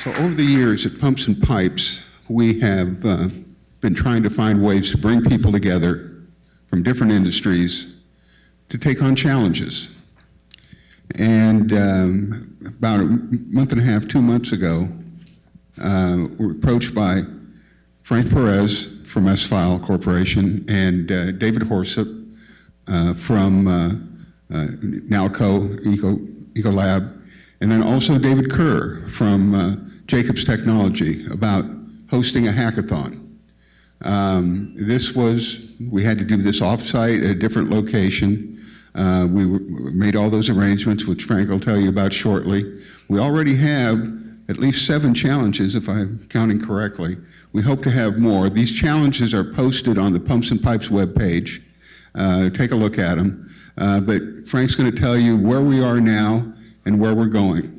So over the years at Pumps and Pipes, we have been trying to find ways to bring people together from different industries to take on challenges. And about a month and a half, 2 months ago, we're approached by Frank Perez from Sfile Corporation and David Horsip from Nalco Ecolab, and then also David Kerr from Jacobs Technology about hosting a hackathon. We had to do this off-site at a different location. We made all those arrangements, which Frank will tell you about shortly. We already have at least 7 challenges, if I'm counting correctly. We hope to have more. These challenges are posted on the Pumps and Pipes webpage. Take a look at them. But Frank's going to tell you where we are now and where we're going.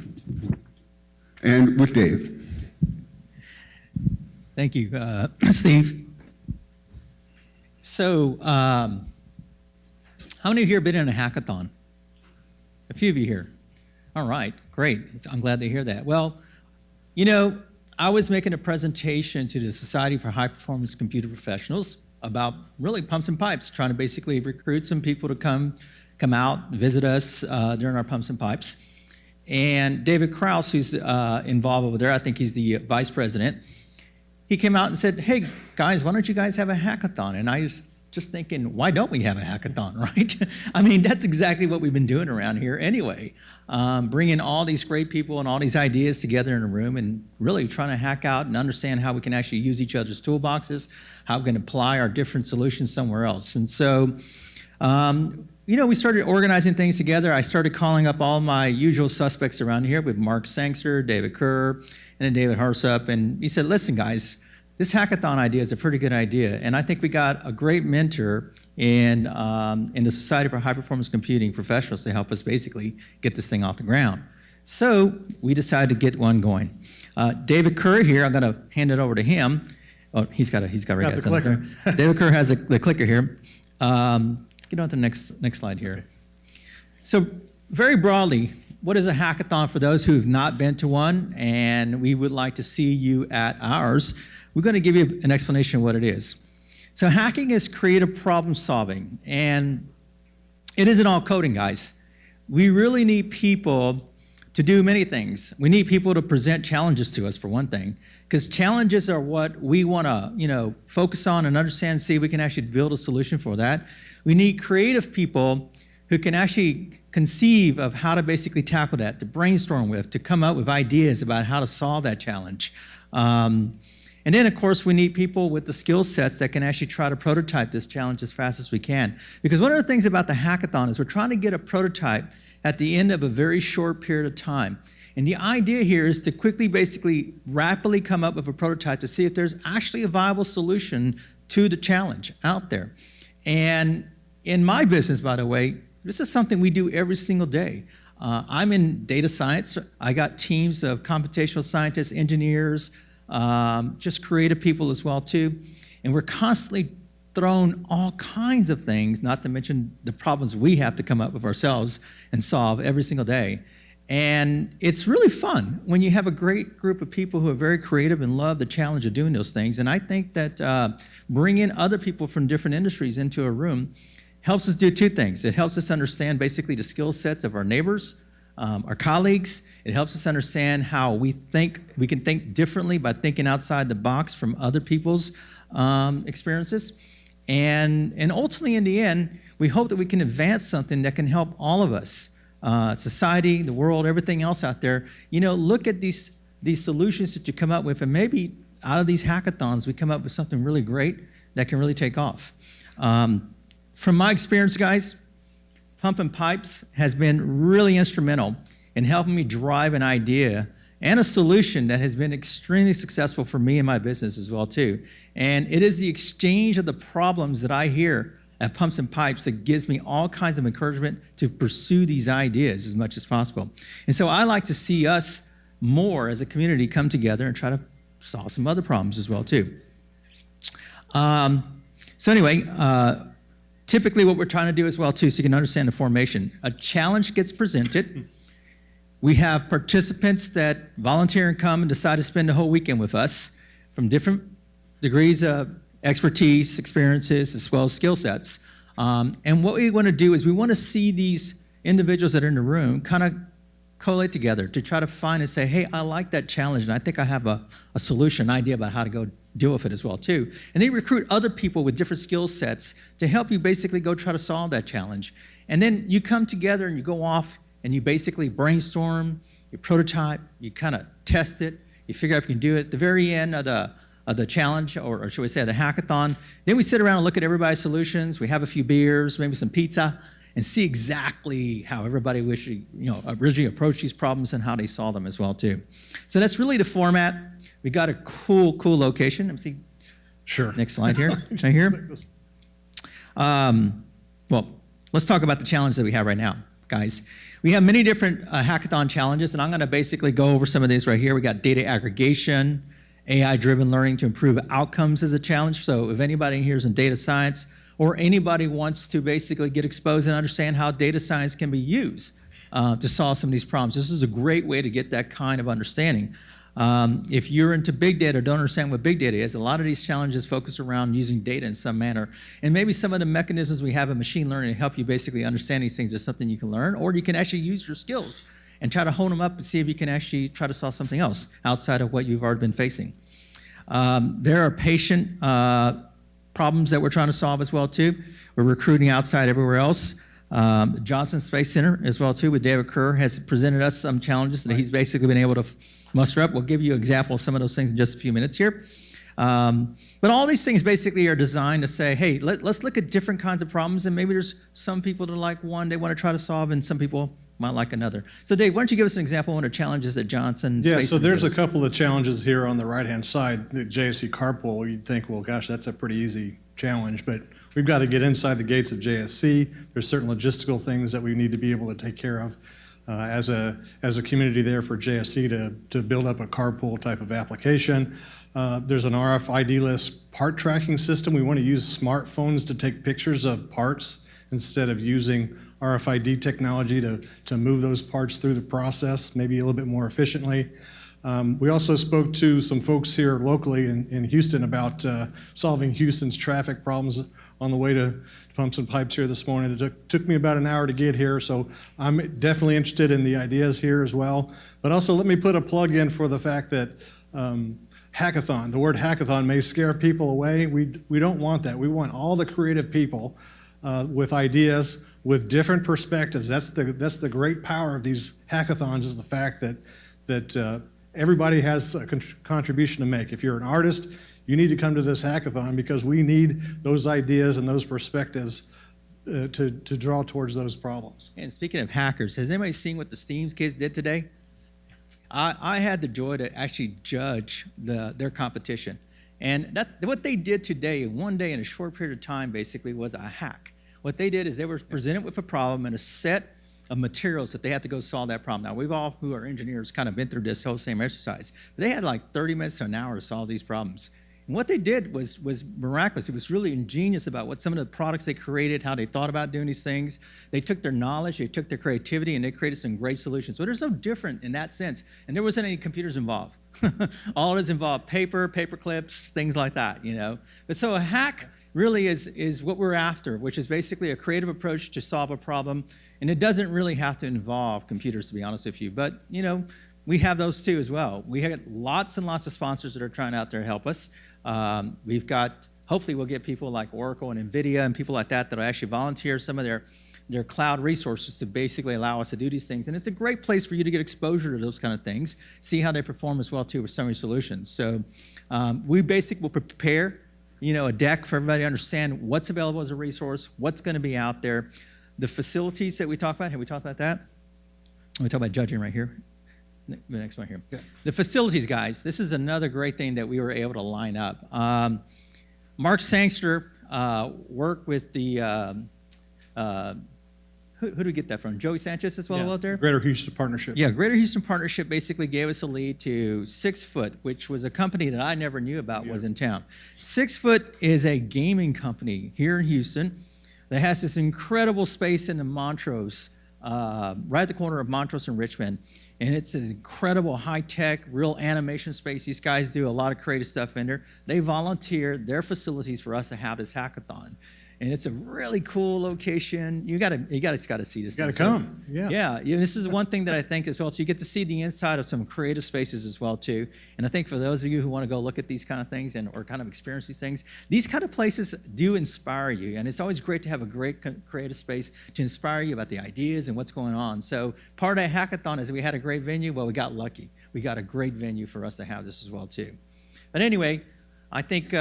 And with Dave. Thank you, Steve. So, how many of you have been in a hackathon? A few of you here. All right, great. I'm glad to hear that. Well, you know, I was making a presentation to the Society for High Performance Computer Professionals about really pumps and pipes, trying to basically recruit some people to come out, visit us during our pumps and pipes. And David Krause, who's involved over there, I think he's the vice president, he came out and said, hey, guys, why don't you guys have a hackathon? And I was just thinking, why don't we have a hackathon, right? I mean, that's exactly what we've been doing around here anyway, bringing all these great people and all these ideas together in a room and really trying to hack out and understand how we can actually use each other's toolboxes, how we can apply our different solutions somewhere else. And so, you know, we started organizing things together. I started calling up all my usual suspects around here with Mark Sangster, David Kerr, and then David Harsup. And he said, listen, guys, this hackathon idea is a pretty good idea. And I think we got a great mentor in the Society for High Performance Computing Professionals to help us basically get this thing off the ground. So we decided to get one going. David Kerr here, I'm going to hand it over to him. Oh, he's got the clicker. David Kerr has the clicker here. Get on to the next slide here. So very broadly, what is a hackathon for those who have not been to one and we would like to see you at ours? We're going to give you an explanation of what it is. So hacking is creative problem solving, and it isn't all coding, guys. We really need people to do many things. We need people to present challenges to us, for one thing, because challenges are what we want to, focus on and understand, see if we can actually build a solution for that. We need creative people who can actually conceive of how to basically tackle that, to brainstorm with, to come up with ideas about how to solve that challenge. And then, of course, we need people with the skill sets that can actually try to prototype this challenge as fast as we can. Because one of the things about the hackathon is we're trying to get a prototype at the end of a very short period of time. And the idea here is to quickly, basically, rapidly come up with a prototype to see if there's actually a viable solution to the challenge out there. And in my business, by the way, this is something we do every single day. I'm in data science. I got teams of computational scientists, engineers, just creative people as well too. And we're constantly thrown all kinds of things, not to mention the problems we have to come up with ourselves and solve every single day. And it's really fun when you have a great group of people who are very creative and love the challenge of doing those things. And I think that bringing other people from different industries into a room helps us do 2 things. It helps us understand basically the skill sets of our neighbors, our colleagues. It helps us understand how we can think differently by thinking outside the box from other people's experiences. And ultimately, in the end, we hope that we can advance something that can help all of us, society, the world, everything else out there. Look at these solutions that you come up with, and maybe out of these hackathons, we come up with something really great that can really take off. From my experience, guys, Pump and Pipes has been really instrumental in helping me drive an idea and a solution that has been extremely successful for me and my business as well too. And it is the exchange of the problems that I hear at Pumps and Pipes that gives me all kinds of encouragement to pursue these ideas as much as possible. And so I like to see us more as a community come together and try to solve some other problems as well too. So anyway, typically what we're trying to do as well too, so you can understand the formation. A challenge gets presented. We have participants that volunteer and come and decide to spend the whole weekend with us from different degrees of expertise, experiences, as well as skill sets. And what we want to do is we want to see these individuals that are in the room kind of collate together to try to find and say, hey, I like that challenge, and I think I have a solution, an idea about how to go deal with it as well, too. And they recruit other people with different skill sets to help you basically go try to solve that challenge. And then you come together and you go off and you basically brainstorm, you prototype, you kind of test it, you figure out if you can do it. At the very end of the challenge, or should we say the hackathon, then we sit around and look at everybody's solutions. We have a few beers, maybe some pizza, and see exactly how everybody originally approached these problems and how they solve them as well, too. So that's really the format. We got a cool location. Let me see. Sure. Next slide here. Right here. Well, let's talk about the challenge that we have right now, guys. We have many different hackathon challenges, and I'm going to basically go over some of these right here. We got data aggregation, AI-driven learning to improve outcomes as a challenge. So if anybody here is in data science, or anybody wants to basically get exposed and understand how data science can be used to solve some of these problems, this is a great way to get that kind of understanding. If you're into big data or don't understand what big data is, a lot of these challenges focus around using data in some manner. And maybe some of the mechanisms we have in machine learning to help you basically understand these things is something you can learn, or you can actually use your skills and try to hone them up and see if you can actually try to solve something else outside of what you've already been facing. There are patient problems that we're trying to solve as well, too. We're recruiting outside everywhere else. Johnson Space Center as well, too, with David Kerr has presented us some challenges that he's basically been able to muster up. We'll give you an example of some of those things in just a few minutes here. But all these things basically are designed to say, hey, let's look at different kinds of problems, and maybe there's some people that like one they want to try to solve, and some people might like another. So Dave, why don't you give us an example of one of the challenges that Johnson Space So Center there's does? a couple of challenges here on the right-hand side. The JSC carpool, you'd think, well, gosh, that's a pretty easy challenge, but we've got to get inside the gates of JSC. There's certain logistical things that we need to be able to take care of as a community there for JSC to build up a carpool type of application. There's an RFID-less part tracking system. We want to use smartphones to take pictures of parts instead of using RFID technology to move those parts through the process, maybe a little bit more efficiently. We also spoke to some folks here locally in Houston about solving Houston's traffic problems on the way to Pumps and Pipes here this morning. It took me about an hour to get here, so I'm definitely interested in the ideas here as well. But also let me put a plug in for the fact that hackathon, the word hackathon may scare people away. We don't want that. We want all the creative people with ideas, with different perspectives. That's the great power of these hackathons, is the fact that everybody has a contribution to make. If you're an artist, you need to come to this hackathon because we need those ideas and those perspectives to draw towards those problems. And speaking of hackers, has anybody seen what the STEAMS kids did today? I had the joy to actually judge their competition. And what they did today, in one day, in a short period of time, basically, was a hack. What they did is they were presented with a problem and a set of materials that they had to go solve that problem. Now, we've all, who are engineers, kind of been through this whole same exercise. But they had like 30 minutes to an hour to solve these problems. And what they did was miraculous. It was really ingenious about what some of the products they created, how they thought about doing these things. They took their knowledge, they took their creativity, and they created some great solutions. But there's no different in that sense. And there wasn't any computers involved. All it is involved paper clips, things like that, you know. But so a hack really is what we're after, which is basically a creative approach to solve a problem. And it doesn't really have to involve computers, to be honest with you. But, you know, we have those too as well. We have lots and lots of sponsors that are trying out there to help us. We've got, hopefully we'll get people like Oracle and NVIDIA and people like that will actually volunteer some of their cloud resources to basically allow us to do these things. And it's a great place for you to get exposure to those kind of things, see how they perform as well too with some of these solutions. So we basically will prepare, you know, a deck for everybody to understand what's available as a resource, what's going to be out there. The facilities that we talked about, have we talked about that? We talk about judging right here. The next one here. Yeah. The facilities, guys, this is another great thing that we were able to line up. Mark Sangster worked with the, who did we get that from? Joey Sanchez as well out there? Greater Houston Partnership. Yeah, Greater Houston Partnership basically gave us a lead to 6 Foot, which was a company that I never knew about was in town. 6 Foot is a gaming company here in Houston that has this incredible space in the Montrose right at the corner of Montrose and Richmond. And it's an incredible high-tech, real animation space. These guys do a lot of creative stuff in there. They volunteered their facilities for us to have this hackathon. And it's a really cool location. You gotta see this. Got to thing. come, yeah. Yeah, this is one thing that I think as well. So you get to see the inside of some creative spaces as well too. And I think for those of you who want to go look at these kind of things or kind of experience these things, these kind of places do inspire you. And it's always great to have a great creative space to inspire you about the ideas and what's going on. So part of a hackathon is we had a great venue. Well, we got lucky. We got a great venue for us to have this as well too. But anyway, I think.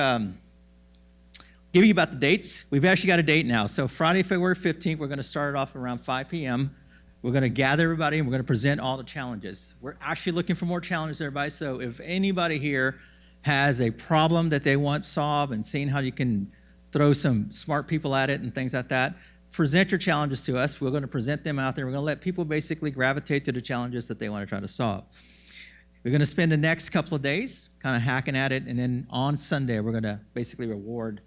Give you about the dates. We've actually got a date now. So Friday, February 15th, we're going to start it off around 5 p.m. We're going to gather everybody and we're going to present all the challenges. We're actually looking for more challenges, everybody. So if anybody here has a problem that they want solved and seeing how you can throw some smart people at it and things like that, present your challenges to us. We're going to present them out there. We're going to let people basically gravitate to the challenges that they want to try to solve. We're going to spend the next couple of days kind of hacking at it. And then on Sunday, we're going to basically reward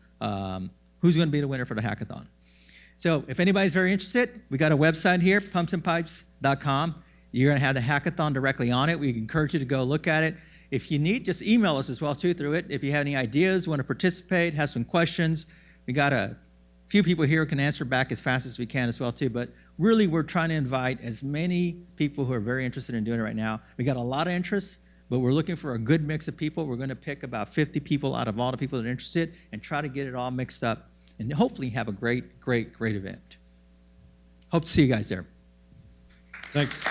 who's going to be the winner for the hackathon. So if anybody's very interested, we got a website here, pumpsandpipes.com. You're going to have the hackathon directly on it. We encourage you to go look at it. If you need, just email us as well too through it. If you have any ideas, want to participate, have some questions, we got a few people here who can answer back as fast as we can as well too. But really, we're trying to invite as many people who are very interested in doing it right now. We got a lot of interest. But we're looking for a good mix of people. We're going to pick about 50 people out of all the people that are interested and try to get it all mixed up and hopefully have a great, great, great event. Hope to see you guys there. Thanks.